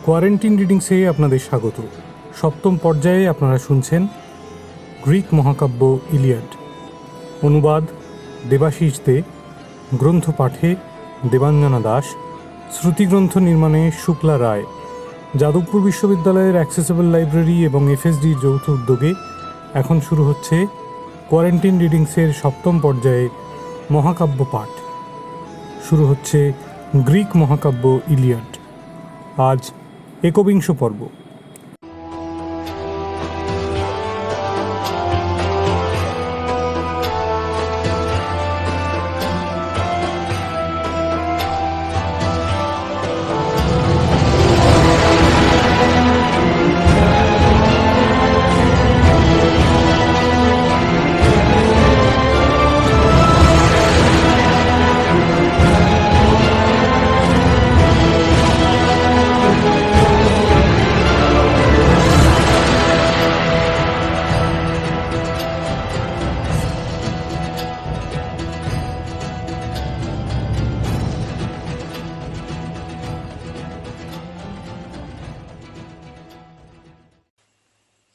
Quarantine রিডিংসে আপনাদের স্বাগত। সপ্তম পর্যায়ে আপনারা শুনছেন গ্রিক মহাকাব্য ইলিয়াড। অনুবাদ দেবাশিস দে, গ্রন্থ পাঠে দেবাঞ্জনা দাস, শ্রুতিগ্রন্থ নির্মাণে শুক্লা রায়। যাদবপুর বিশ্ববিদ্যালয়ের অ্যাক্সেসেবল লাইব্রেরি এবং এফএসডির যৌথ উদ্যোগে এখন শুরু হচ্ছে কোয়ারেন্টিন রিডিংসের সপ্তম পর্যায়ে মহাকাব্য পাঠ। শুরু হচ্ছে গ্রিক মহাকাব্য ইলিয়াড। আজ একবিংশ পর্ব।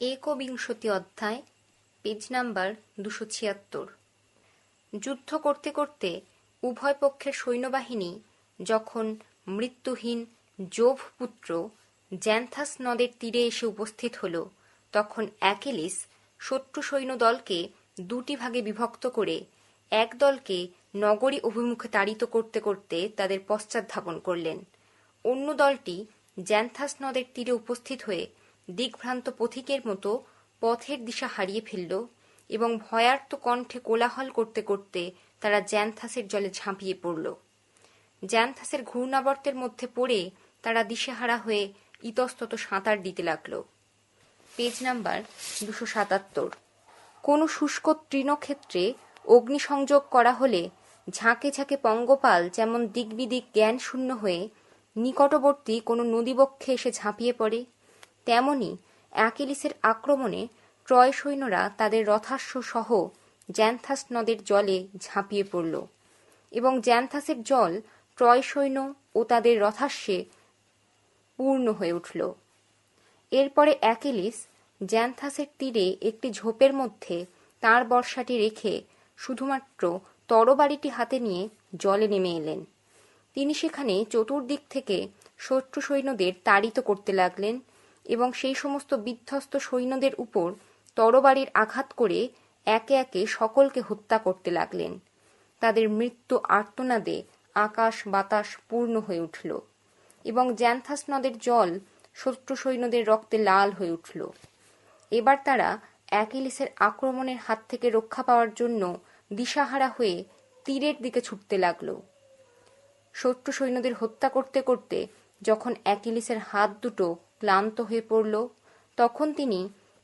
একবিংশতি অধ্যায়, পেজ নাম্বার 276। যুদ্ধ করতে করতে উভয় পক্ষের সৈন্যবাহিনী যখন মৃত্যুহীন জোভ পুত্র জ্যান্থাস নদের তীরে এসে উপস্থিত হল, তখন অ্যাকিলিস শত্রু সৈন্যদলকে দুটি ভাগে বিভক্ত করে এক দলকে নগরী অভিমুখে তাড়িত করতে করতে তাদের পশ্চাৎ ধাবন করলেন। অন্য দলটি জ্যান্থাস নদের তীরে উপস্থিত হয়ে দিগ্ভ্রান্ত পথিকের মতো পথের দিশা হারিয়ে ফেলল এবং ভয়ার্ত কণ্ঠে কোলাহল করতে করতে তারা জ্যান্থাসের জলে ঝাঁপিয়ে পড়ল। জ্যান্থাসের ঘূর্ণাবর্তের মধ্যে পড়ে তারা দিশেহারা হয়ে ইতস্তত সাঁতার দিতে লাগল। Page number 277। কোনো শুষ্ক তৃণক্ষেত্রে অগ্নিসংযোগ করা হলে ঝাঁকে ঝাঁকে পঙ্গপাল যেমন দিকবিদিক জ্ঞান শূন্য হয়ে নিকটবর্তী কোনো নদীবক্ষে এসে ঝাঁপিয়ে পড়ে, তেমনি অ্যাকিলিসের আক্রমণে ট্রয় সৈন্যরা তাদের রথাশ্ব সহ জ্যান্থাস নদের জলে ঝাঁপিয়ে পড়ল এবং জ্যান্থাসের জল ট্রয় সৈন্য ও তাদের রথাশ্বে পূর্ণ হয়ে উঠল। এরপরে অ্যাকিলিস জ্যান্থাসের তীরে একটি ঝোপের মধ্যে তাঁর বর্ষাটি রেখে শুধুমাত্র তরবারিটি হাতে নিয়ে জলে নেমে এলেন। তিনি সেখানে চতুর্দিক থেকে শত্রু সৈন্যদের তাড়িত করতে লাগলেন এবং সেই সমস্ত বিধ্বস্ত সৈন্যদের উপর তরবারির আঘাত করে একে একে সকলকে হত্যা করতে লাগলেন। তাদের মৃত্যু আর্তনাদে আকাশ বাতাস পূর্ণ হয়ে উঠল এবং জ্যান্থাস নদের জল শত্রু সৈন্যদের রক্তে লাল হয়ে উঠল। এবার তারা অ্যাকিলিসের আক্রমণের হাত থেকে রক্ষা পাওয়ার জন্য দিশাহারা হয়ে তীরের দিকে ছুটতে লাগল। শত্রু সৈন্যদের হত্যা করতে করতে যখন অ্যাকিলিসের হাত দুটো ক্লান্ত হয়ে পড়ল, তখন তিনি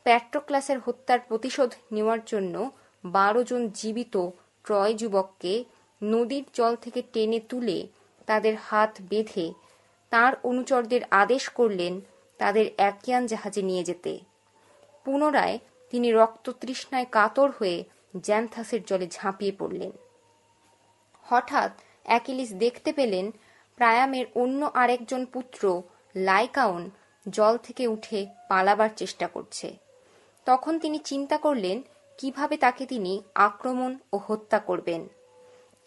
প্যাট্রোক্লাসের হত্যার প্রতিশোধ নেওয়ার জন্য 12 জন জীবিত ট্রয় যুবককে নদীর জল থেকে টেনে তুলে তাদের হাত বেঁধে তাঁর অনুচরদের আদেশ করলেন তাদের অ্যাকিয়ান জাহাজে নিয়ে যেতে। পুনরায় তিনি রক্ততৃষ্ণায় কাতর হয়ে জ্যান্থাসের জলে ঝাঁপিয়ে পড়লেন। হঠাৎ অ্যাকিলিস দেখতে পেলেন প্রায়ামের অন্য আরেকজন পুত্র লাইকাওন জল থেকে উঠে পালাবার চেষ্টা করছে। তখন তিনি চিন্তা করলেন কিভাবে তাকে তিনি আক্রমণ ও হত্যা করবেন।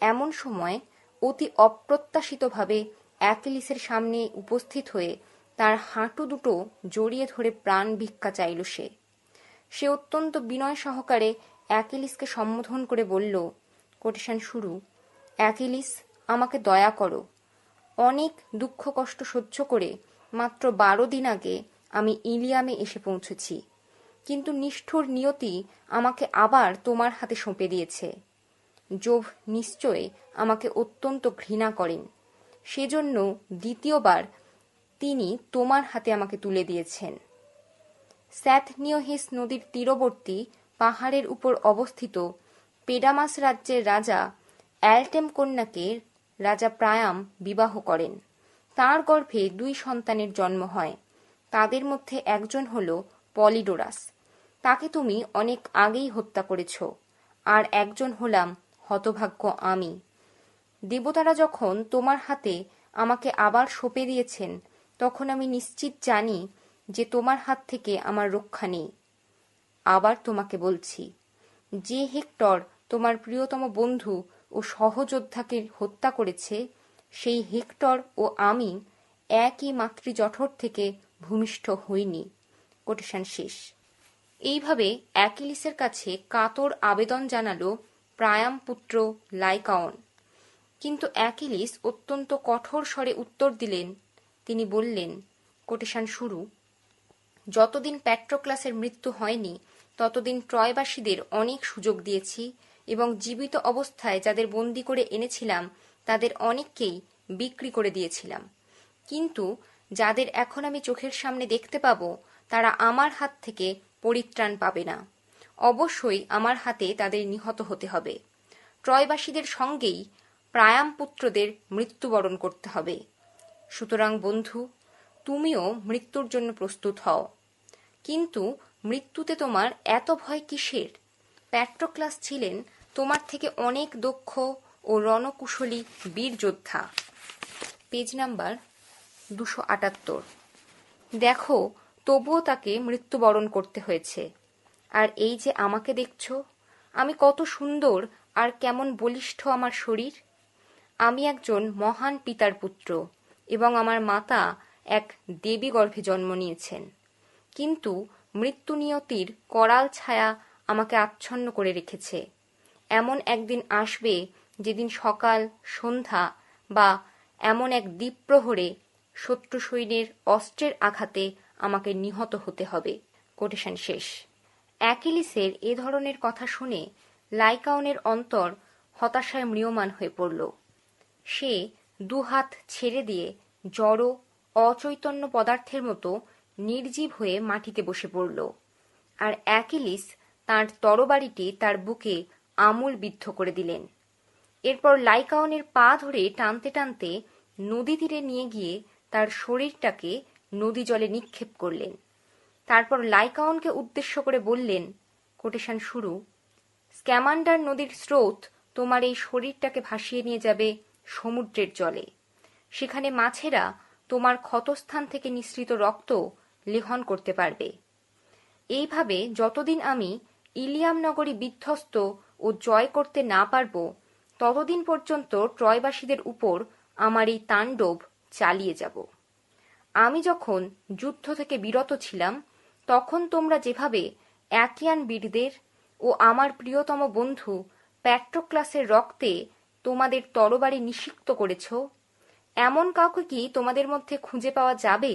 এমন সময় অতি অপ্রত্যাশিতভাবে অ্যাকিলিসের সামনে উপস্থিত হয়ে তার হাঁটু দুটো জড়িয়ে ধরে প্রাণ ভিক্ষা চাইল। সে অত্যন্ত বিনয় সহকারে অ্যাকিলিসকে সম্বোধন করে বলল, কোটেশন শুরু, অ্যাকিলিস, আমাকে দয়া করো। অনেক দুঃখ কষ্ট সহ্য করে মাত্র 12 দিন আগে আমি ইলিয়ামে এসে পৌঁছেছি, কিন্তু নিষ্ঠুর নিয়তি আমাকে আবার তোমার হাতে সঁপে দিয়েছে। জোভ নিশ্চয় আমাকে অত্যন্ত ঘৃণা করেন, সেজন্য দ্বিতীয়বার তিনি তোমার হাতে আমাকে তুলে দিয়েছেন। স্যাথনিওহিস নদীর তীরবর্তী পাহাড়ের উপর অবস্থিত পেডামাস রাজ্যের রাজা অ্যালটেম কন্যাকে রাজা প্রায়াম বিবাহ করেন। তাঁর গর্ভে 2 সন্তানের জন্ম হয়। তাদের মধ্যে একজন হল পলিডোরাস, তাকে তুমি অনেক আগেই হত্যা করেছ, আর একজন হলাম হতভাগ্য আমি। দেবতারা যখন তোমার হাতে আমাকে আবার সঁপে দিয়েছেন, তখন আমি নিশ্চিত জানি যে তোমার হাত থেকে আমার রক্ষা নেই। আবার তোমাকে বলছি, যে হেক্টর তোমার প্রিয়তম বন্ধু ও সহযোদ্ধাকে হত্যা করেছে, সেই হেক্টর ও আমি একই মাতৃজঠর থেকে ভূমিষ্ঠ হইনি। কোটেশন শেষ। এইভাবে অ্যাকিলিসের কাছে কাতর আবেদন জানালো প্রায়াম পুত্র লাইকাওন। কিন্তু অ্যাকিলিস অত্যন্ত কঠোর স্বরে উত্তর দিলেন। তিনি বললেন, কোটেশন শুরু, যতদিন প্যাট্রোক্লাসের মৃত্যু হয়নি ততদিন ট্রয়বাসীদের অনেক সুযোগ দিয়েছি এবং জীবিত অবস্থায় যাদের বন্দি করে এনেছিলাম তাদের অনেককেই বিক্রি করে দিয়েছিলাম। কিন্তু যাদের এখন আমি চোখের সামনে দেখতে পাবো তারা আমার হাত থেকে পরিত্রাণ পাবে না। অবশ্যই আমার হাতে তাদের নিহত হতে হবে। ট্রয়বাসীদের সঙ্গেই প্রায়াম পুত্রদের মৃত্যুবরণ করতে হবে। সুতরাং বন্ধু, তুমিও মৃত্যুর জন্য প্রস্তুত হও। কিন্তু মৃত্যুতে তোমার এত ভয় কিসের? প্যাট্রোক্লাস ছিলেন তোমার থেকে অনেক দক্ষ ও রণকুশলী বীর যোদ্ধা। Page number 278। দেখো, তবুও তাকে মৃত্যুবরণ করতে হয়েছে। আর এই যে আমাকে দেখছো, আমি কত সুন্দর আর কেমন বলিষ্ঠ আমার শরীর। আমি একজন মহান পিতার পুত্র এবং আমার মাতা এক দেবী গর্ভে জন্ম নিয়েছেন। কিন্তু মৃত্যু নিয়তির করাল ছায়া আমাকে আচ্ছন্ন করে রেখেছে। এমন একদিন আসবে যেদিন সকাল সন্ধ্যা বা এমন এক দ্বীপ্রহরে শত্রু সৈন্যের অস্ত্রের আঘাতে আমাকে নিহত হতে হবে। কোটেশন শেষ। অ্যাকিলিসের এ ধরনের কথা শুনে লাইকাওনের অন্তর হতাশায় ম্রিয়মাণ হয়ে পড়ল। সে দুহাত ছেড়ে দিয়ে জড় অচৈতন্য পদার্থের মতো নির্জীব হয়ে মাটিতে বসে পড়ল। আর অ্যাকিলিস তাঁর তরবারিটি তার বুকে আমূল বিদ্ধ করে দিলেন। এরপর লাইকাওনের পা ধরে টানতে টানতে নদী তীরে নিয়ে গিয়ে তার শরীরটাকে নদী জলে নিক্ষেপ করলেন। তারপর লাইকাওনকে উদ্দেশ্য করে বললেন, কোটেশন শুরু, স্ক্যামান্ডার নদীর স্রোত তোমার এই শরীরটাকে ভাসিয়ে নিয়ে যাবে সমুদ্রের জলে। সেখানে মাছেরা তোমার ক্ষতস্থান থেকে নিঃসৃত রক্ত লেহন করতে পারবে। এইভাবে যতদিন আমি ইলিয়াম নগরী বিধ্বস্ত ও জয় করতে না পারব, ততদিন পর্যন্ত ট্রয়বাসীদের উপর আমার এই তাণ্ডব চালিয়ে যাব। আমি যখন যুদ্ধ থেকে বিরত ছিলাম, তখন তোমরা যেভাবে অ্যাকিয়ান বীরদের ও আমার প্রিয়তম বন্ধু প্যাট্রোক্লাসের রক্তে তোমাদের তরবারি নিষিক্ত করেছ, এমন কাউকে কি তোমাদের মধ্যে খুঁজে পাওয়া যাবে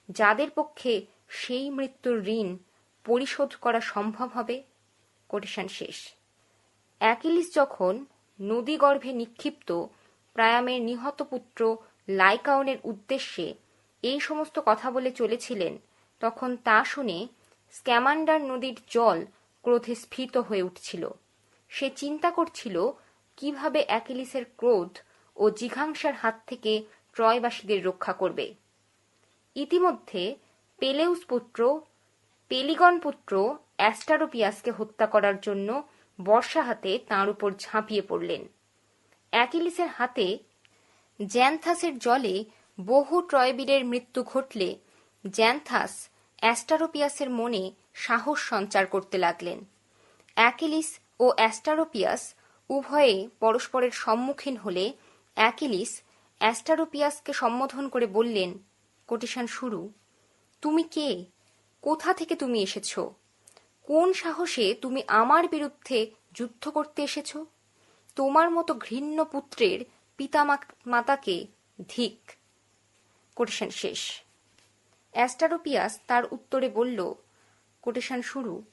যাদের পক্ষে সেই মৃত্যুর ঋণ পরিশোধ করা সম্ভব হবে? কোটেশন শেষ। অ্যাকিলিস যখন নদীগর্ভে নিক্ষিপ্ত প্রায়ামের নিহত পুত্র লাইকাওনের উদ্দেশ্যে এই সমস্ত কথা বলে চলেছিলেন, তখন তা শুনে স্ক্যামান্ডার নদীর জল ক্রোধে স্ফীত হয়ে উঠছিল। সে চিন্তা করছিল কিভাবে অ্যাকিলিসের ক্রোধ ও জিঘাংসার হাত থেকে ট্রয়বাসীদের রক্ষা করবে। ইতিমধ্যে পেলেউস পুত্র পেলিগন পুত্র অ্যাস্টারোপিয়াসকে হত্যা করার জন্য বর্ষা হাতে তাঁর উপর ঝাঁপিয়ে পড়লেন। অ্যাকিলিসের হাতে জ্যান্থাসের জলে বহু ট্রয়বীরের মৃত্যু ঘটলে জ্যান্থাস অ্যাস্টারোপিয়াসের মনে সাহস সঞ্চার করতে লাগলেন। অ্যাকিলিস ও অ্যাস্টারোপিয়াস উভয়ে পরস্পরের সম্মুখীন হলে অ্যাকিলিস অ্যাস্টারোপিয়াসকে সম্বোধন করে বললেন, কোটেশন শুরু, তুমি কে? কোথা থেকে তুমি এসেছ? কোন সাহসে তুমি আমার বিরুদ্ধে যুদ্ধ করতে এসেছ? তোমার মতো ঘৃণ্য পুত্রের পিতা মাতাকে ধিক। কোটেশন শেষ। অ্যাস্টারোপিয়াস তার উত্তরে বলল, কোটেশন শুরু,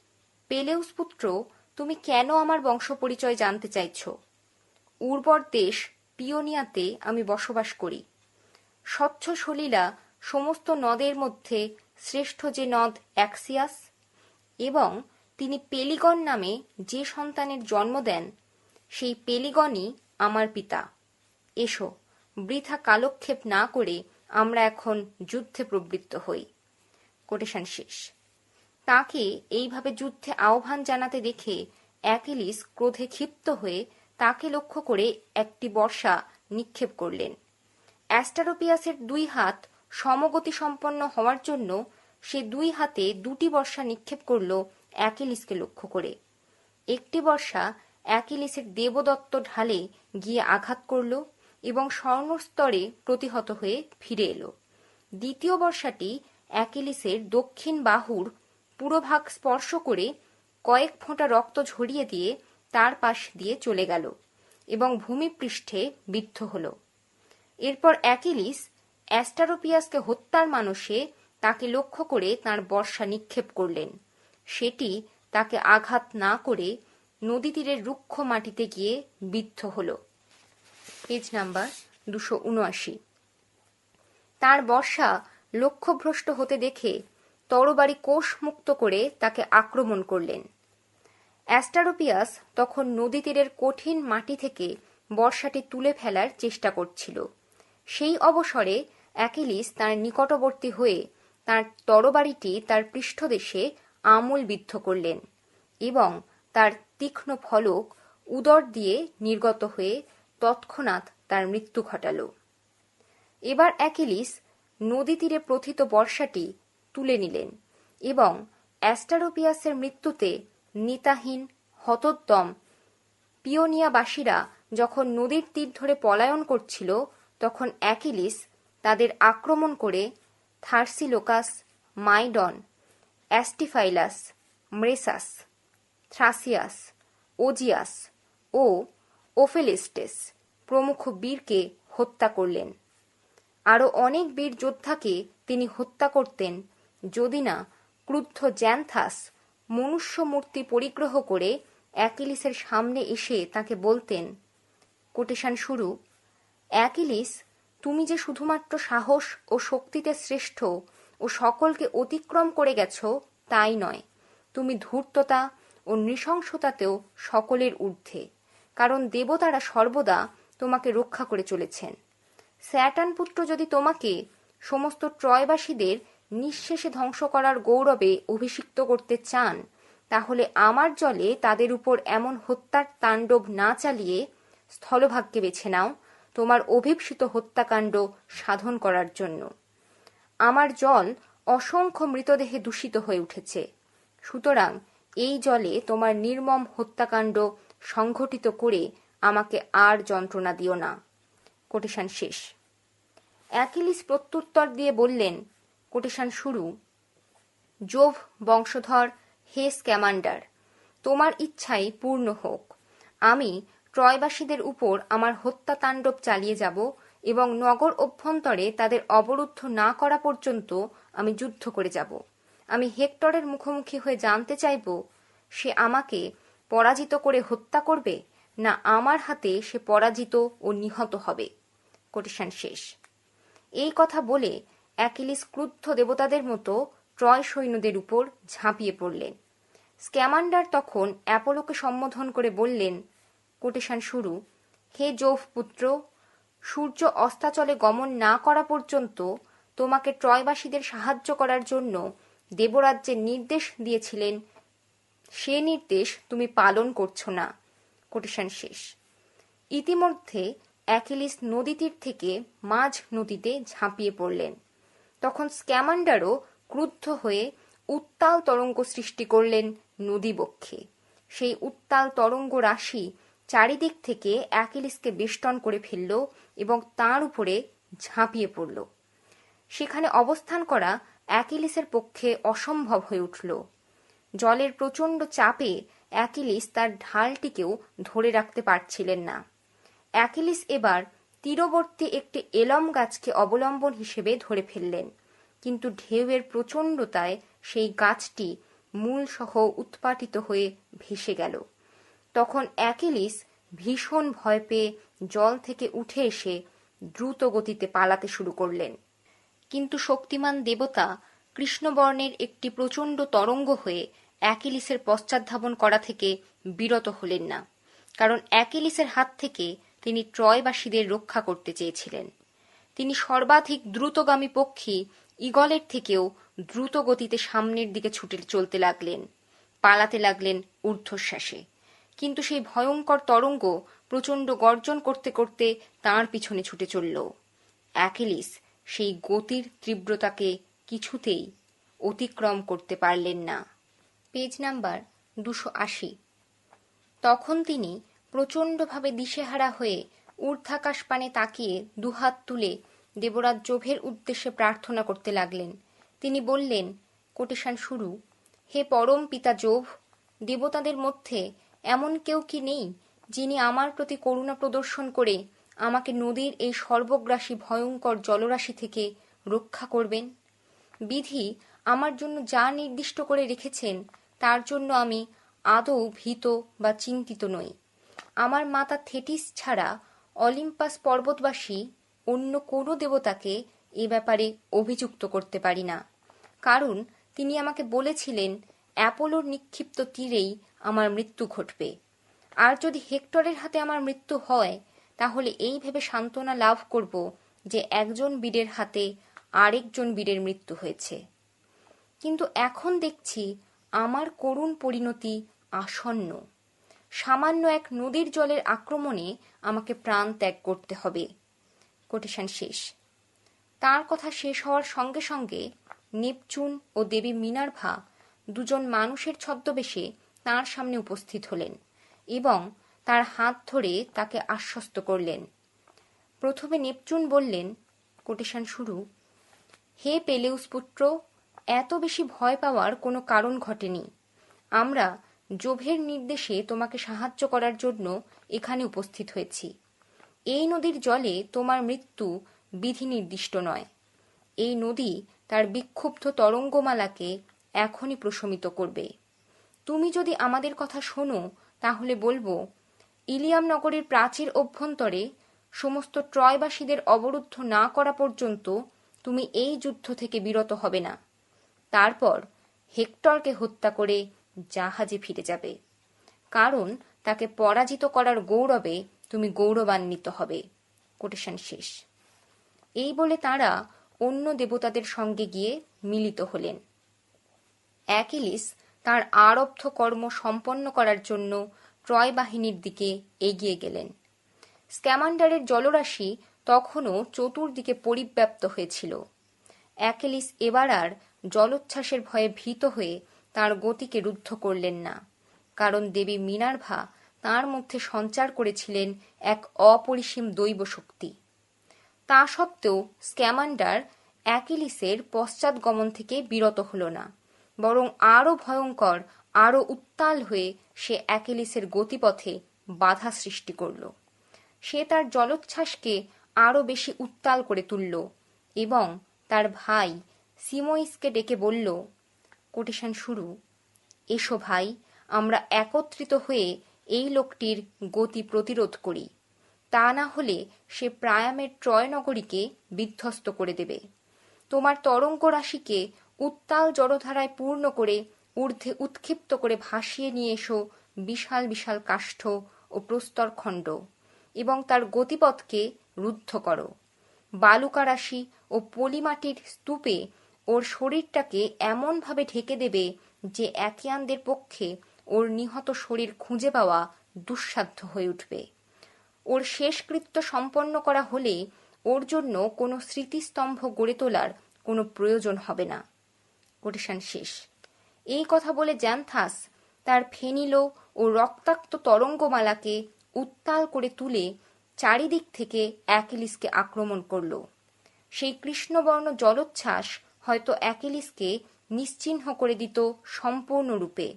পেলেউস পুত্র, তুমি কেন আমার বংশ পরিচয় জানতে চাইছ? উর্বর দেশ পিওনিয়াতে আমি বসবাস করি। স্বচ্ছ সলিলা সমস্ত নদের মধ্যে শ্রেষ্ঠ যে নদ অ্যাক্সিয়াস, এবং তিনি পেলিগন নামে যে সন্তানের জন্ম দেন, সেই পেলিগনই আমার পিতা। এসো, বৃথা কালক্ষেপ না করে আমরা এখন যুদ্ধে প্রবৃত্ত হই। কোটেশন শেষ। তাকে এইভাবে যুদ্ধে আহ্বান জানাতে দেখে অ্যাকিলিস ক্রোধে ক্ষিপ্ত হয়ে তাকে লক্ষ্য করে একটি বর্ষা নিক্ষেপ করলেন। অ্যাস্টারোপিয়াসের দুই হাত সমগতিসম্পন্ন হওয়ার জন্য সে দুই হাতে দুটি বর্ষা নিক্ষেপ করল অ্যাকিলিসকে লক্ষ্য করে। একটি বর্ষা অ্যাকিলিসের দেবদত্ত ঢালে গিয়ে আঘাত করল এবং স্বর্ণস্তরে প্রতিহত হয়ে ফিরে এলো। দ্বিতীয় বর্ষাটি অ্যাকিলিসের দক্ষিণ বাহুর পুরোভাগ স্পর্শ করে কয়েক ফোঁটা রক্ত ঝরিয়ে দিয়ে তার পাশ দিয়ে চলে গেল এবং ভূমিপৃষ্ঠে বিদ্ধ হল। এরপর অ্যাকিলিস অ্যাস্টারোপিয়াসকে হত্যার মানসে তাকে লক্ষ্য করে তার বর্ষা নিক্ষেপ করলেন। সেটি তাকে আঘাত না করে নদী তীরের রুক্ষ মাটিতে গিয়ে বিদ্ধ হল। Page number 279। তার বর্ষা লক্ষ্যভ্রষ্ট হতে দেখে তরবারি কোষ মুক্ত করে তাকে আক্রমণ করলেন। অ্যাস্টারোপিয়াস তখন নদী তীরের কঠিন মাটি থেকে বর্ষাটি তুলে ফেলার চেষ্টা করছিল। সেই অবসরে অ্যাকিলিস তার নিকটবর্তী হয়ে তার তরবারিটি তার পৃষ্ঠদেশে আমূল বিদ্ধ করলেন এবং তার তীক্ষ্ণ ফলক উদর দিয়ে নির্গত হয়ে তৎক্ষণাৎ তার মৃত্যু ঘটাল। এবার অ্যাকিলিস নদী তীরে প্রথিত বর্ষাটি তুলে নিলেন এবং অ্যাস্টারোপিয়াসের মৃত্যুতে নিতাহীন হতোদ্যম পিওনিয়াবাসীরা যখন নদীর তীর ধরে পলায়ন করছিল, তখন অ্যাকিলিস তাদের আক্রমণ করে থার্সিলোকাস, মাইডন, অ্যাস্টিফাইলাস, ম্রেসাস, থ্রাসিয়াস, ওজিয়াস ও ওফেলিস্টেস প্রমুখ বীরকে হত্যা করলেন। আরও অনেক বীর যোদ্ধাকে তিনি হত্যা করতেন যদি না ক্রুদ্ধ জ্যান্থাস মনুষ্য মূর্তি পরিগ্রহ করে অ্যাকিলিসের সামনে এসে তাকে বলতেন, কোটেশন শুরু, অ্যাকিলিস, তুমি যে শুধুমাত্র সাহস ও শক্তিতে শ্রেষ্ঠ ও সকলকে অতিক্রম করে গেছ তাই নয়, তুমি ধূর্ততা ও নৃশংসতাতেও সকলের ঊর্ধ্বে, কারণ দেবতারা সর্বদা তোমাকে রক্ষা করে চলেছেন। স্যাটান পুত্র যদি তোমাকে সমস্ত ট্রয়বাসীদের নিঃশেষে ধ্বংস করার গৌরবে অভিষিক্ত করতে চান, তাহলে আমার জলে তাদের উপর এমন হত্যার তাণ্ডব না চালিয়ে স্থলভাগকে বেছে নাও তোমার অভিপ্সিত হত্যাকাণ্ড সাধন করার জন্য। আমার জল অসংখ্য মৃতদেহে দূষিত হয়ে উঠেছে, সুতরাং এই জলে তোমার নির্মম হত্যাকাণ্ড সংঘটিত করে আমাকে আর যন্ত্রণা দিও না। কোটেশন শেষ। অ্যাকিলিস প্রত্যুত্তর দিয়ে বললেন, কোটেশন শুরু, জোভ বংশধর হে স্ক্যামান্ডার, তোমার ইচ্ছাই পূর্ণ হোক। আমি ট্রয়বাসীদের উপর আমার হত্যাতাণ্ডব চালিয়ে যাব এবং নগর অভ্যন্তরে তাদের অবরুদ্ধ না করা পর্যন্ত আমি যুদ্ধ করে যাব। আমি হেক্টরের মুখোমুখি হয়ে জানতে চাইব, সে আমাকে পরাজিত করে হত্যা করবে না আমার হাতে সে পরাজিত ও নিহত হবে। কোটেশন শেষ। এই কথা বলে অ্যাকিলিস ক্রুদ্ধ দেবতাদের মতো ট্রয় সৈন্যদের উপর ঝাঁপিয়ে পড়লেন। স্ক্যামান্ডার তখন অ্যাপোলোকে সম্বোধন করে বললেন, কোটেশন শুরু, হে জোভ পুত্র, সূর্য অস্তাচলে গমন না করা পর্যন্ত তোমাকে ট্রয়বাসীদের সাহায্য করার জন্য দেবরাজ্যের নির্দেশ দিয়েছিলেন, সে নির্দেশ তুমি পালন করছো না। কোটেশন শেষ। ইতিমধ্যে অ্যাকিলিস নদী তীর থেকে মাঝ নদীতে ঝাঁপিয়ে পড়লেন। তখন স্ক্যামান্ডারও ক্রুদ্ধ হয়ে উত্তাল তরঙ্গ সৃষ্টি করলেন নদীবক্ষে। সেই উত্তাল তরঙ্গ রাশি চারিদিক থেকে অ্যাকিলিসকে বেষ্টন করে ফেলল এবং তার উপরে ঝাঁপিয়ে পড়ল। সেখানে অবস্থান করা অ্যাকিলিসের পক্ষে অসম্ভব হয়ে উঠল। জলের প্রচণ্ড চাপে অ্যাকিলিস তার ঢালটিকেও ধরে রাখতে পারছিলেন না। অ্যাকিলিস এবার তীরবর্তী একটি এলম গাছকে অবলম্বন হিসেবে ধরে ফেললেন, কিন্তু ঢেউয়ের প্রচণ্ডতায় সেই গাছটি মূলসহ উৎপাটিত হয়ে ভেসে গেল। তখন অ্যাকিলিস ভীষণ ভয় পেয়ে জল থেকে উঠে এসে দ্রুত গতিতে পালাতে শুরু করলেন। কিন্তু শক্তিমান দেবতা কৃষ্ণবর্ণের একটি প্রচণ্ড তরঙ্গ হয়ে অ্যাকিলিসের পশ্চাৎধাবন করা থেকে বিরত হলেন না, কারণ অ্যাকিলিসের হাত থেকে তিনি ট্রয়বাসীদের রক্ষা করতে চেয়েছিলেন। তিনি সর্বাধিক দ্রুতগামী পক্ষী ঈগলের থেকেও দ্রুত গতিতে সামনের দিকে ছুটে চলতে লাগলেন, পালাতে লাগলেন ঊর্ধ্বশ্বাসে। কিন্তু সেই ভয়ঙ্কর তরঙ্গ প্রচণ্ড গর্জন করতে করতে তাঁর পিছনে ছুটে চলল। অ্যাকিলিস সেই গতির তীব্রতাকে কিছুতেই অতিক্রম করতে পারলেন না। Page number 280। তখন তিনি প্রচণ্ডভাবে দিশেহারা হয়ে ঊর্ধ্বাকাশ পানে তাকিয়ে দুহাত তুলে দেবরাজ জোভের উদ্দেশ্যে প্রার্থনা করতে লাগলেন। তিনি বললেন, কোটেশন শুরু, হে পরম পিতা জোভ, দেবতাদের মধ্যে এমন কেউ কি নেই যিনি আমার প্রতি করুণা প্রদর্শন করে আমাকে নদীর এই সর্বগ্রাসী ভয়ঙ্কর জলরাশি থেকে রক্ষা করবেন? বিধি আমার জন্য যা নির্দিষ্ট করে রেখেছেন তার জন্য আমি আদৌ ভীত বা চিন্তিত নই। আমার মাতা থেটিস ছাড়া অলিম্পাস পর্বতবাসী অন্য কোনো দেবতাকে এ ব্যাপারে অভিযুক্ত করতে পারি না, কারণ তিনি আমাকে বলেছিলেন অ্যাপোলোর নিক্ষিপ্ত তীরেই আমার মৃত্যু ঘটবে। আর যদি হেক্টরের হাতে আমার মৃত্যু হয়, তাহলে এই ভেবে সান্ত্বনা লাভ করব যে একজন বীরের হাতে আরেকজন বীরের মৃত্যু হয়েছে। কিন্তু এখন দেখছি আমার করুণ পরিণতি আসন্ন। সামান্য এক নদীর জলের আক্রমণে আমাকে প্রাণ ত্যাগ করতে হবে। কোটেশন শেষ। তার কথা শেষ হওয়ার সঙ্গে সঙ্গে নেপচুন ও দেবী মিনার্ভা দুজন মানুষের ছদ্মবেশে তাঁর সামনে উপস্থিত হলেন এবং তার হাত ধরে তাকে আশ্বস্ত করলেন। প্রথমে নেপচুন বললেন, কোটেশন শুরু, হে পেলেউস পুত্র, এত বেশি ভয় পাওয়ার কোনো কারণ ঘটেনি। আমরা জোভের নির্দেশে তোমাকে সাহায্য করার জন্য এখানে উপস্থিত হয়েছি। এই নদীর জলে তোমার মৃত্যু বিধি নির্দিষ্ট নয়। এই নদী তার বিক্ষুব্ধ তরঙ্গমালাকে এখনই প্রশমিত করবে। তুমি যদি আমাদের কথা শোনো, তাহলে বলবো, ইলিয়াম নগরের প্রাচীর অভ্যন্তরে সমস্ত ট্রয়বাসীদের অবরুদ্ধ না করা পর্যন্ত তুমি এই যুদ্ধ থেকে বিরত হবে না। তারপর হেক্টরকে হত্যা করে জাহাজে ফিরে যাবে, কারণ তাকে পরাজিত করার গৌরবে তুমি গৌরবান্বিত হবে। কোটেশন শেষ। এই বলে তাঁরা অন্য দেবতাদের সঙ্গে গিয়ে মিলিত হলেন। অ্যাকিলিস তার আরব্ধ কর্ম সম্পন্ন করার জন্য ট্রয় বাহিনীর দিকে এগিয়ে গেলেন। স্ক্যামান্ডারের জলরাশি তখনও চতুর্দিকে পরিব্যাপ্ত হয়েছিল। অ্যাকিলিস এবার আর জলোচ্ছ্বাসের ভয়ে ভীত হয়ে তার গতিকে রুদ্ধ করলেন না, কারণ দেবী মিনার্ভা তার মধ্যে সঞ্চার করেছিলেন এক অপরিসীম দৈব শক্তি। তা সত্ত্বেও স্ক্যামান্ডার অ্যাকিলিসের পশ্চাৎগমন থেকে বিরত হল না, বরং আরও ভয়ঙ্কর, আরও উত্তাল হয়ে সে অ্যাকিলিসের গতিপথে বাধা সৃষ্টি করল। সে তার জলোচ্ছ্বাসকে আরও বেশি উত্তাল করে তুলল এবং তার ভাই সিমোইসকে ডেকে বলল, কোটেশন শুরু, এসো ভাই, আমরা একত্রিত হয়ে এই লোকটির গতি প্রতিরোধ করি। তা না হলে সে প্রায়ামের ট্রয় নগরীকে বিধ্বস্ত করে দেবে। তোমার তরঙ্গ রাশিকে উত্তাল জড়ধারায় পূর্ণ করে ঊর্ধ্বে উৎক্ষিপ্ত করে ভাসিয়ে নিয়ে এসো বিশাল বিশাল কাষ্ঠ ও প্রস্তরখণ্ড এবং তার গতিপথকে রুদ্ধ করো। বালুকা রাশি ও পলিমাটির স্তূপে ওর শরীরটাকে এমনভাবে ঢেকে দেবে যে অ্যাকিয়ানদের পক্ষে ওর নিহত শরীর খুঁজে পাওয়া দুঃসাধ্য হয়ে উঠবে। ওর শেষকৃত্য সম্পন্ন করা হলে ওর জন্য কোনো স্মৃতিস্তম্ভ গড়ে তোলার কোনো প্রয়োজন হবে না। কোটেশন শেষ। এই কথা বলে জ্যান্থাস তার ফেনিলো ও রক্তাক্ত তরঙ্গমালাকে উত্তাল করে তুলে চারিদিক থেকে অ্যাকিলিসকে আক্রমণ করল। সেই কৃষ্ণবর্ণ জলোচ্ছ্বাস হয়তো অ্যাকিলিসকে নিশ্চিহ্ন করে দিত সম্পূর্ণরূপে,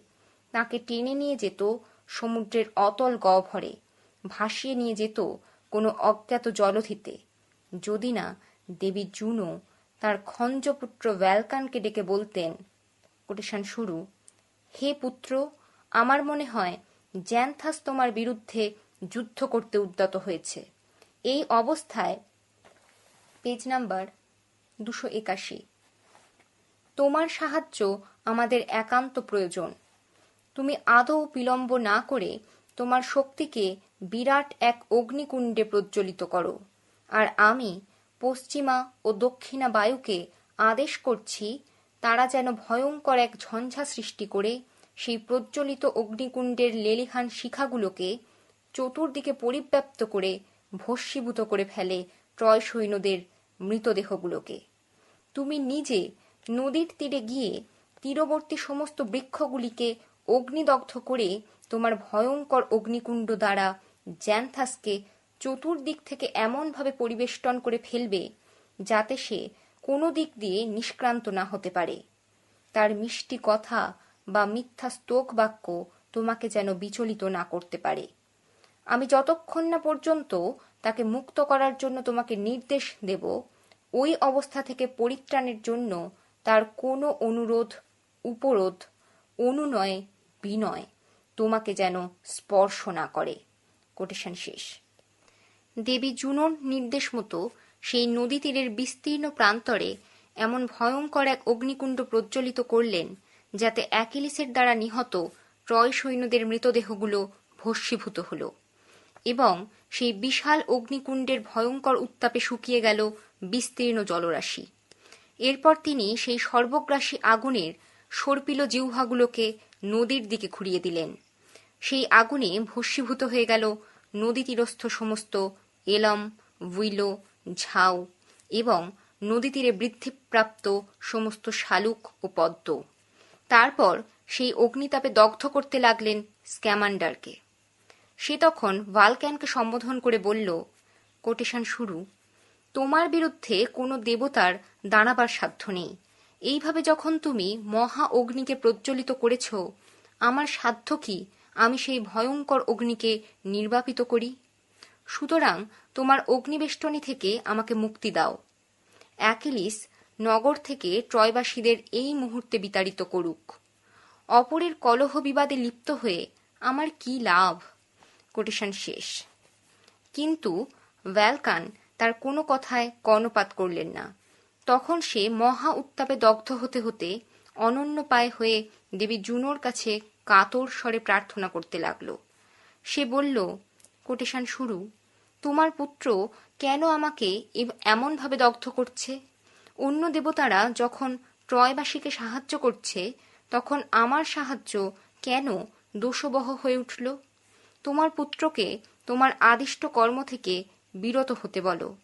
তাকে টেনে নিয়ে যেত সমুদ্রের অতল গহ্বরে, ভাসিয়ে নিয়ে যেত কোনো অজ্ঞাত জলধিতে, যদি না দেবী জুনো তার খঞ্জপুত্র ভ্যালকানকে ডেকে বলতেন, কোটেশন শুরু, হে পুত্র, আমার মনে হয় জ্যান্থাস তোমার বিরুদ্ধে যুদ্ধ করতে উদ্যত হয়েছে। এই অবস্থায় পেজ নাম্বার 281, তোমার সাহায্য আমাদের একান্ত প্রয়োজন। তুমি আদৌ বিলম্ব না করে তোমার শক্তিকে বিরাট এক অগ্নিকুণ্ডে প্রজ্বলিত করো, আর আমি পশ্চিমা ও দক্ষিণা বায়ুকে আদেশ করছি তারা যেন ভয়ঙ্কর এক ঝঞ্ঝা সৃষ্টি করে সেই প্রজ্বলিত অগ্নিকুণ্ডের লেলিহান শিখাগুলোকে চতুর্দিকে পরিব্যাপ্ত করে ভস্মীভূত করে ফেলে ট্রয় সৈন্যদের মৃতদেহগুলোকে। তুমি নিজে নদীর তীরে গিয়ে তীরবর্তী সমস্ত বৃক্ষগুলিকে অগ্নিদগ্ধ করে তোমার ভয়ঙ্কর অগ্নিকুণ্ড দ্বারা জ্যান্থাসকে চতুর্দিক থেকে এমনভাবে পরিবেষ্টন করে ফেলবে যাতে সে কোনো দিক দিয়ে নিষ্ক্রান্ত না হতে পারে। তার মিষ্টি কথা বা মিথ্যা স্তোক বাক্য তোমাকে যেন বিচলিত না করতে পারে। আমি যতক্ষণ না পর্যন্ত তাকে মুক্ত করার জন্য তোমাকে নির্দেশ দেব, ওই অবস্থা থেকে পরিত্রাণের জন্য তার কোনো অনুরোধ, উপরোধ, অনুনয়, বিনয় তোমাকে যেন স্পর্শ না করে। কোটেশন শেষ। দেবী জুনোর নির্দেশ মতো সেই নদী তীরের বিস্তীর্ণ প্রান্তরে এমন ভয়ঙ্কর এক অগ্নিকুণ্ড প্রজ্বলিত করলেন যাতে অ্যাকিলিসের দ্বারা নিহত ট্রয় সৈন্যদের মৃতদেহগুলো ভস্মীভূত হল এবং সেই বিশাল অগ্নিকুণ্ডের ভয়ঙ্কর উত্তাপে শুকিয়ে গেল বিস্তীর্ণ জলরাশি। এরপর তিনি সেই সর্বগ্রাসী আগুনের সর্পিল জিহ্বাগুলোকে নদীর দিকে ঘুরিয়ে দিলেন। সেই আগুনে ভস্মীভূত হয়ে গেল নদী তীরস্থ সমস্ত এলম, উইলো, ঝাউ এবং নদী তীরে বৃদ্ধিপ্রাপ্ত সমস্ত শালুক ও পদ্ম। তারপর সেই অগ্নিতাপে দগ্ধ করতে লাগলেন স্ক্যামান্ডারকে। সে তখন ভালক্যানকে সম্বোধন করে বলল, কোটেশন শুরু, তোমার বিরুদ্ধে কোনো দেবতার দাঁড়াবার সাধ্য নেই। এইভাবে যখন তুমি মহা অগ্নিকে প্রজ্বলিত করেছ, আমার সাধ্য কি আমি সেই ভয়ঙ্কর অগ্নিকে নির্বাপিত করি? সুতরাং তোমার অগ্নিবেষ্টনী থেকে আমাকে মুক্তি দাও। অ্যাকিলিস নগর থেকে ট্রয়বাসীদের এই মুহূর্তে বিতাড়িত করুক। অপরের কলহ বিবাদে লিপ্ত হয়ে আমার কি লাভ? কোটেশন শেষ। কিন্তু ভ্যালকান তার কোনো কথায় কর্ণপাত করলেন না। তখন সে মহা উত্তাপে দগ্ধ হতে হতে অনন্য পায়ে হয়ে দেবী জুনোর কাছে কাতর স্বরে প্রার্থনা করতে লাগল। সে বলল, কোটেশন শুরু, তোমার পুত্র কেন আমাকে এমনভাবে দগ্ধ করছে? অন্য দেবতারা যখন ট্রয়বাসীকে সাহায্য করছে, তখন আমার সাহায্য কেন দোষবহ হয়ে উঠল? তোমার পুত্রকে তোমার আদিষ্ট কর্ম থেকে বিরত হতে বলো।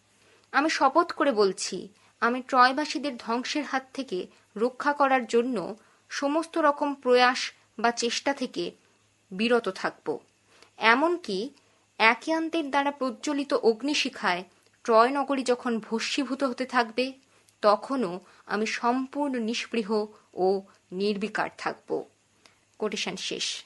আমি শপথ করে বলছি, আমি ট্রয়বাসীদের ধ্বংসের হাত থেকে রক্ষা করার জন্য সমস্ত রকম প্রয়াস বা চেষ্টা থেকে বিরত থাকব। এমনকি অ্যাকিয়ান্তের দ্বারা প্রজ্বলিত অগ্নিশিখায় ট্রয় নগরী যখন ভস্মীভূত হতে থাকবে, তখনও আমি সম্পূর্ণ নিষ্পৃহ ও নির্বিকার থাকব। কোটেশন শেষ।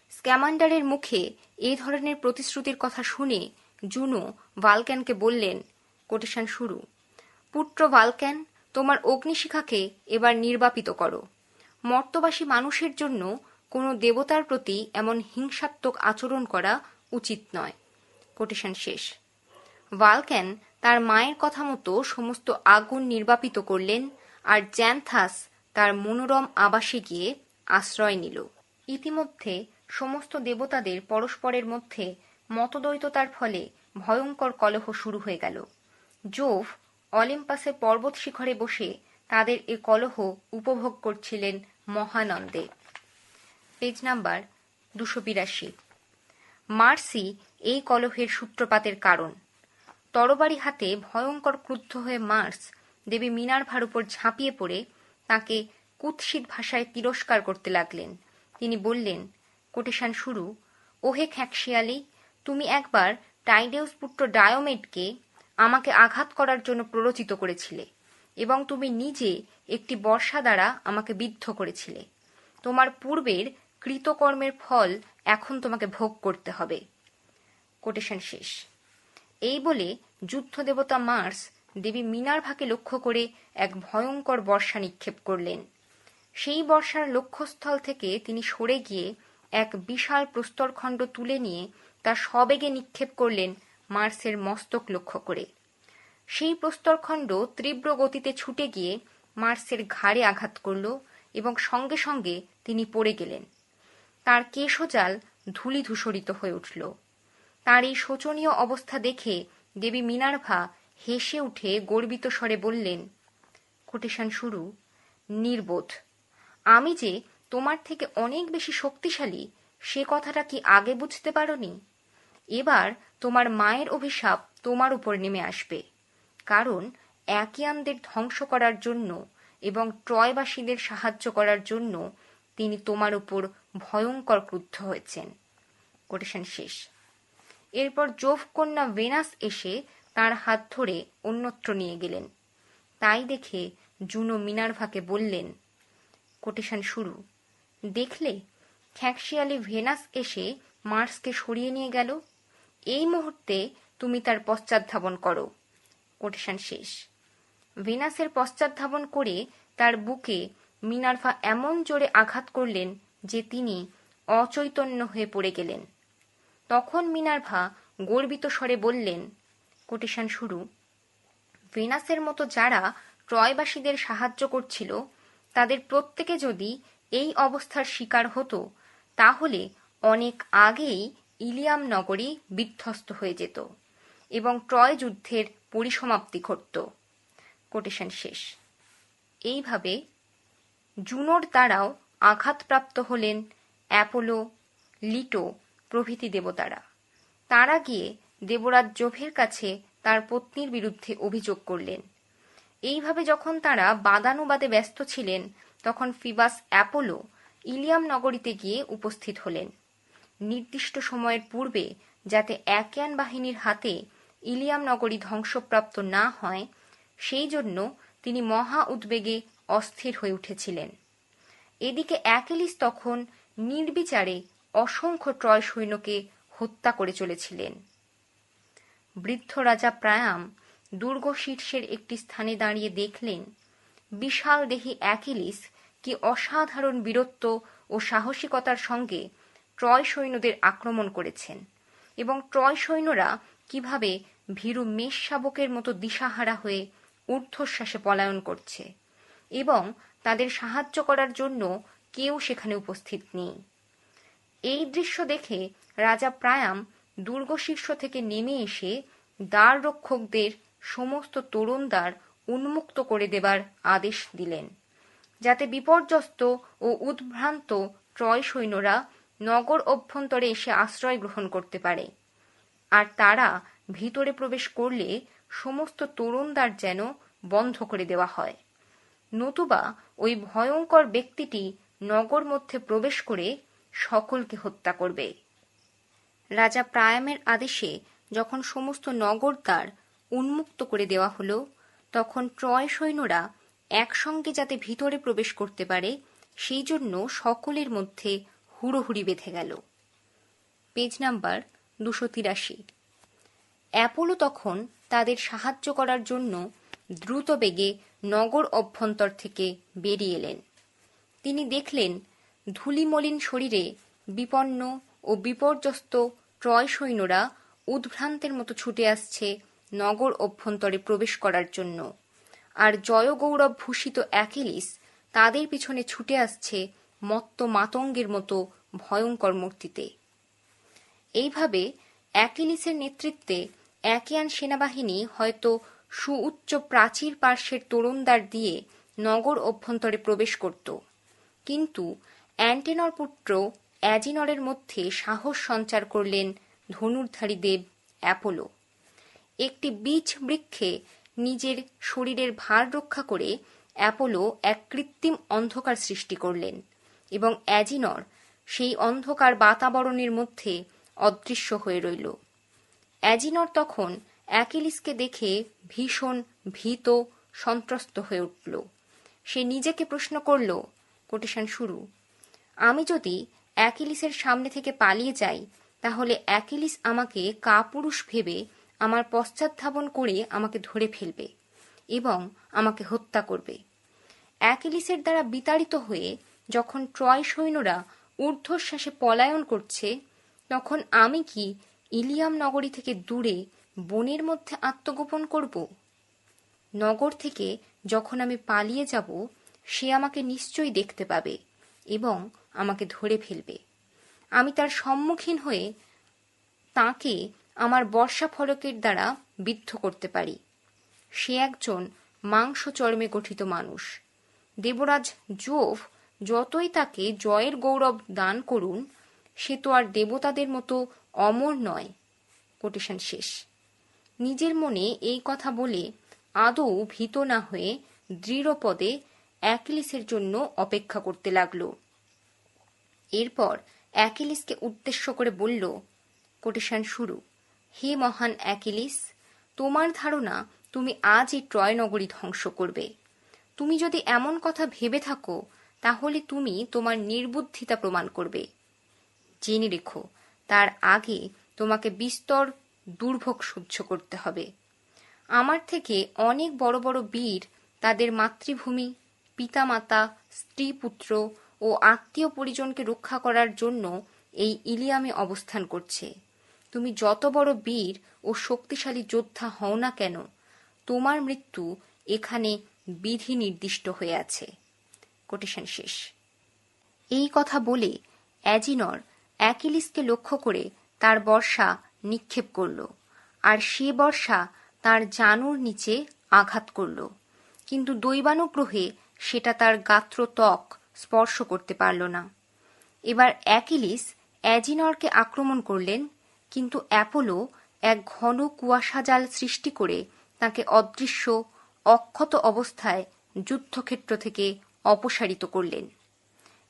স্ক্যামান্ডারের মুখে এই ধরনের প্রতিশ্রুতির কথা শুনে জুনো ভালক্যানকে বললেন, কোটেশন শুরু, পুত্র ভালক্যান, তোমার অগ্নিশিখাকে এবার নির্বাপিত করো। মর্তবাসী মানুষের জন্য কোনো দেবতার প্রতি এমন হিংসাত্মক আচরণ করা উচিত নয়। কোটেশন শেষ। ভালক্যান তার মায়ের কথা মতো সমস্ত আগুন নির্বাপিত করলেন আর জ্যান্থাস তার মনোরম আবাসে গিয়ে আশ্রয় নিল। ইতিমধ্যে সমস্ত দেবতাদের পরস্পরের মধ্যে মতদ্বৈততার ফলে ভয়ঙ্কর কলহ শুরু হয়ে গেল। জোভ অলিম্পাসের পর্বত শিখরে বসে তাদের এ কলহ উপভোগ করছিলেন মহানন্দে। Page number 282। মার্সি এই কলহের সূত্রপাতের কারণ। তরবারি হাতে ভয়ঙ্কর ক্রুদ্ধ হয়ে মার্স দেবী মিনার্ভার উপর ঝাঁপিয়ে পড়ে তাকে কুৎসিত ভাষায় তিরস্কার করতে লাগলেন। তিনি বললেন, কোটেশন শুরু, ওহে খ্যাঁকশিয়ালি, তুমি একবার টাইডেউস পুত্র ডায়োমেডকে আমাকে আঘাত করার জন্য প্ররোচিত করেছিলে এবং তুমি নিজে একটি বর্ষা দ্বারা আমাকে বিদ্ধ করেছিলে। তোমার পূর্বের কৃতকর্মের ফল এখন তোমাকে ভোগ করতে হবে। কোটেশন শেষ। এই বলে যুদ্ধ দেবতা মার্স দেবী মিনার্ভাকে লক্ষ্য করে এক ভয়ঙ্কর বর্ষা নিক্ষেপ করলেন। সেই বর্ষার লক্ষ্যস্থল থেকে তিনি সরে গিয়ে এক বিশাল প্রস্তরখণ্ড তুলে নিয়ে তা সবেগে নিক্ষেপ করলেন মার্সের মস্তক লক্ষ্য করে। সেই প্রস্তরখণ্ড তীব্র গতিতে ছুটে গিয়ে মার্সের ঘাড়ে আঘাত করল এবং সঙ্গে সঙ্গে তিনি পড়ে গেলেন। তার কেশজাল ধূলিধূসরিত হয়ে উঠল। তার এই শোচনীয় অবস্থা দেখে দেবী মিনার্ভা হেসে উঠে গর্বিত স্বরে বললেন, কোটেশন শুরু, নির্বোধ, আমি যে তোমার থেকে অনেক বেশি শক্তিশালী সে কথাটা কি আগে বুঝতে পারোনি? এবার তোমার মায়ের অভিশাপ তোমার উপর নেমে আসবে। কারণ অ্যাকিয়ানদের ধ্বংস করার জন্য এবং ট্রয়বাসীদের সাহায্য করার জন্য তিনি তোমার উপর ভয়ঙ্কর ক্রুদ্ধ হয়েছেন। কোটেশন শেষ। এরপর জোভ কন্যা ভেনাস এসে তার হাত ধরে অন্যত্র নিয়ে গেলেন। তাই দেখে জুনো মিনার্ভাকে বললেন, কোটেশন শুরু, দেখলে খ্যাঁকশিয়ালি ভেনাস এসে মার্সকে সরিয়ে নিয়ে গেল। এই মুহূর্তে তুমি তার পশ্চাৎধাবন করো। কোটেশন শেষ। ভেনাসের পশ্চাৎধাবন করে তার বুকে মিনার্ভা এমন জোরে আঘাত করলেন যে তিনি অচৈতন্য হয়ে পড়ে গেলেন। তখন মিনার্ভা গর্বিত স্বরে বললেন, কোটেশন শুরু, ভেনাসের মতো যারা ট্রয়বাসীদের সাহায্য করছিল তাদের প্রত্যেকে যদি এই অবস্থার শিকার হতো তাহলে অনেক আগেই ইলিয়াম নগরী বিধ্বস্ত হয়ে যেত এবং ট্রয় যুদ্ধের পরিসমাপ্তি ঘটত। কোটেশন শেষ। এইভাবে জুনোর দ্বারাও আঘাতপ্রাপ্ত হলেন অ্যাপোলো, লিটো প্রভৃতি দেবতারা। তারা গিয়ে দেবরাজ জোভের কাছে তার পত্নীর বিরুদ্ধে অভিযোগ করলেন। এইভাবে যখন তারা বাদানুবাদে ব্যস্ত ছিলেন তখন ফিবাস অ্যাপোলো ইলিয়াম নগরীতে গিয়ে উপস্থিত হলেন। নির্দিষ্ট সময়ের পূর্বে যাতে অ্যাকিয়ান বাহিনীর হাতে ইলিয়াম নগরী ধ্বংসপ্রাপ্ত না হয় সেই জন্য তিনি মহা উদ্বেগে অস্থির হয়ে উঠেছিলেন। এদিকে অ্যাকিলিস তখন নির্বিচারে অসংখ্য ট্রয় সৈন্যকে হত্যা করে চলেছিলেন। বৃদ্ধ রাজা প্রায়াম দুর্গ শীর্ষের একটি স্থানে দাঁড়িয়ে দেখলেন বিশাল দেহী অ্যাকিলিস কি অসাধারণ বীরত্ব ও সাহসিকতার সঙ্গে ট্রয় সৈন্যদের আক্রমণ করেছেন এবং ট্রয় সৈন্যরা কিভাবে ভীরু মেষ শাবকের মতো দিশাহারা হয়ে ঊর্ধ্বশ্বাসে পলায়ন করছে এবং তাদের সাহায্য করার জন্য কেউ সেখানে উপস্থিত নেই। এই দৃশ্য দেখে রাজা প্রায়াম দুর্গ শীর্ষ থেকে নেমে এসে দ্বার রক্ষকদের সমস্ত তোরণ দ্বার উন্মুক্ত করে দেবার আদেশ দিলেন, যাতে বিপর্যস্ত ও উদ্ভ্রান্ত ট্রয় সৈন্যরা নগর অভ্যন্তরে এসে আশ্রয় গ্রহণ করতে পারে, আর তারা ভিতরে প্রবেশ করলে সমস্ত তোরণ দ্বার যেন বন্ধ করে দেওয়া হয়, নতুবা ওই ভয়ঙ্কর ব্যক্তিটি নগর মধ্যে প্রবেশ করে সকলকে হত্যা করবে। রাজা প্রায়ামের আদেশে যখন সমস্ত নগর দ্বার উন্মুক্ত করে দেওয়া হলো তখন ট্রয় সৈন্যরা একসঙ্গে যাতে ভিতরে প্রবেশ করতে পারে সেই জন্য সকলের মধ্যে হুড়োহুড়ি বেঁধে গেল। Page number 283। অ্যাপোলো তখন তাদের সাহায্য করার জন্য দ্রুত বেগে নগর অভ্যন্তর থেকে বেরিয়ে এলেন। তিনি দেখলেন ধূলিমলিন শরীরে বিপন্ন ও বিপর্যস্ত ট্রয় সৈন্যরা উদ্ভ্রান্তের মতো ছুটে আসছে নগর অভ্যন্তরে প্রবেশ করার জন্য, আর জয়গৌরব ভূষিত অ্যাকিলিস তাদের পিছনে ছুটে আসছে মত্ত মাতঙ্গের মতো ভয়ঙ্কর মূর্তিতে। এইভাবে অ্যাকিলিসের নেতৃত্বে অ্যাকিয়ান সেনাবাহিনী হয়তো সুউচ্চ প্রাচীর পার্শ্বের তোরণদ্বার দিয়ে নগর অভ্যন্তরে প্রবেশ করত, কিন্তু অ্যান্টেনর পুত্র অ্যাজিনরের মধ্যে সাহস সঞ্চার করলেন ধনুর্ধারী দেব অ্যাপোলো। একটি বীজ বৃক্ষে নিজের শরীরের ভার রক্ষা করে অ্যাপোলো এক কৃত্রিম অন্ধকার সৃষ্টি করলেন এবং অ্যাজিনর সেই অন্ধকার বাতাবরণের মধ্যে অদৃশ্য হয়ে রইল। অ্যাজিনর তখন অ্যাকিলিসকে দেখে ভীষণ ভীত সন্ত্রস্ত হয়ে উঠল। সে নিজেকে প্রশ্ন করল, কোটেশন শুরু, আমি যদি অ্যাকিলিসের সামনে থেকে পালিয়ে যাই তাহলে অ্যাকিলিস আমাকে কাপুরুষ ভেবে আমার পশ্চাৎধাবন করে আমাকে ধরে ফেলবে এবং আমাকে হত্যা করবে। অ্যাকিলিসের দ্বারা বিতাড়িত হয়ে যখন ট্রয় সৈন্যরা ঊর্ধ্বশ্বাসে পলায়ন করছে তখন আমি কি ইলিয়াম নগরী থেকে দূরে বনের মধ্যে আত্মগোপন করব? নগর থেকে যখন আমি পালিয়ে যাব সে আমাকে নিশ্চয়ই দেখতে পাবে এবং আমাকে ধরে ফেলবে। আমি তার সম্মুখীন হয়ে তাকে আমার বর্ষা ফলকের দ্বারা বিদ্ধ করতে পারি। সে একজন মাংস চর্মে গঠিত মানুষ। দেবরাজ জোভ যতই তাকে জয়ের গৌরব দান করুন সে তো আর দেবতাদের মতো অমর নয়। কোটেশন শেষ। নিজের মনে এই কথা বলে আদৌ ভীত না হয়ে দৃঢ়পদে অ্যাকিলিসের জন্য অপেক্ষা করতে লাগল। এরপর অ্যাকিলিসকে উদ্দেশ্য করে বলল, কোটেশন শুরু। হে মহান অ্যাকিলিস, তোমার ধারণা তুমি আজই ট্রয় নগরী ধ্বংস করবে। তুমি যদি এমন কথা ভেবে থাকো তাহলে তুমি তোমার নির্বুদ্ধিতা প্রমাণ করবে। জেনে রেখো, তার আগে তোমাকে বিস্তর দুর্ভোগ সহ্য করতে হবে। আমার থেকে অনেক বড় বড় বীর তাদের মাতৃভূমি, পিতামাতা, স্ত্রী পুত্র ও আত্মীয় পরিজনকে রক্ষা করার জন্য এই ইলিয়ামে অবস্থান করছে। তুমি যত বড় বীর ও শক্তিশালী যোদ্ধা হও না কেন, তোমার মৃত্যু এখানে বিধি নির্দিষ্ট হয়ে আছে। কোটেশন শেষ। এই কথা বলে অ্যাজিনর অ্যাকিলিসকে লক্ষ্য করে তার বর্ষা নিক্ষেপ করল, আর সে বর্ষা তার জানুর নিচে আঘাত করল, কিন্তু দৈবানুগ্রহে সেটা তার গাত্র ত্বক স্পর্শ করতে পারল না। এবার অ্যাকিলিস অ্যাজিনরকে আক্রমণ করলেন, কিন্তু অ্যাপোলো এক ঘন কুয়াশাজাল সৃষ্টি করে তাকে অদৃশ্য অক্ষত অবস্থায় যুদ্ধক্ষেত্র থেকে অপসারিত করলেন।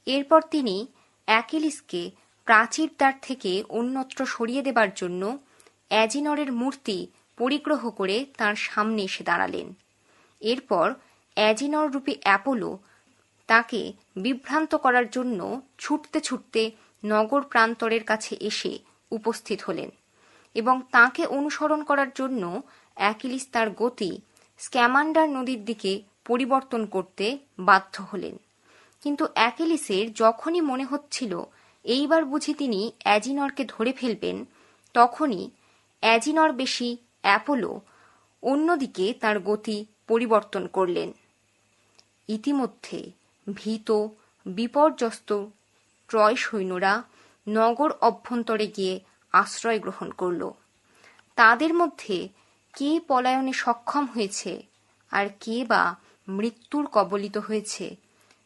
এরপর তিনি অ্যাকিলিসকে প্রাচীর দ্বার থেকে অন্যত্র সরিয়ে দেবার জন্য অ্যাজিনরের মূর্তি পরিগ্রহ করে তার সামনে এসে দাঁড়ালেন। এরপর অ্যাজিনর রূপী অ্যাপোলো তাকে বিভ্রান্ত করার জন্য ছুটতে ছুটতে নগর প্রান্তরের কাছে এসে উপস্থিত হলেন, এবং তাকে অনুসরণ করার জন্য অ্যাকিলিস তার গতি স্ক্যামান্ডার নদীর দিকে পরিবর্তন করতে বাধ্য হলেন। কিন্তু অ্যাকিলিসের যখনই মনে হচ্ছিল এইবার বুঝি তিনি অ্যাজিনরকে ধরে ফেলবেন, তখনই অ্যাজিনর বেশি অ্যাপোলো অন্যদিকে তার গতি পরিবর্তন করলেন। ইতিমধ্যে ভীত বিপর্যস্ত ট্রয় সৈন্যরা নগর অভ্যন্তরে গিয়ে আশ্রয় গ্রহণ করল। তাদের মধ্যে কে পলায়নে সক্ষম হয়েছে আর কে বা মৃত্যুর কবলিত হয়েছে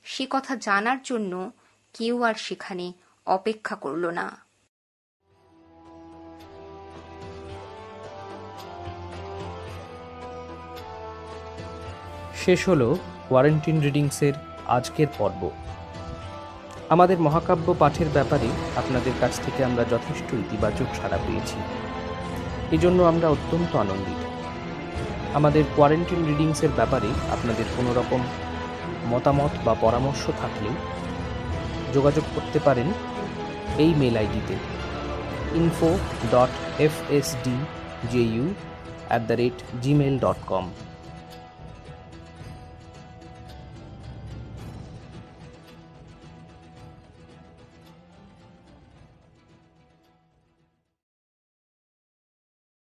সে কথা জানার জন্য কেউ আর সেখানে অপেক্ষা করল না। শেষ হলো কোয়ারেন্টিন রিডিংসের আজকের পর্ব। আমাদের মহাকাব্য পাঠের ব্যাপারে আপনাদের কাছ থেকে আমরা যথেষ্ট ইতিবাচক সাড়া পেয়েছি, এজন্য আমরা অত্যন্ত আনন্দিত। আমাদের কোয়ারেন্টিন রিডিংসের ব্যাপারে আপনাদের কোনো রকম মতামত বা পরামর্শ থাকলে যোগাযোগ করতে পারেন এই মেল আইডিতে info.fsdju@gmail.com।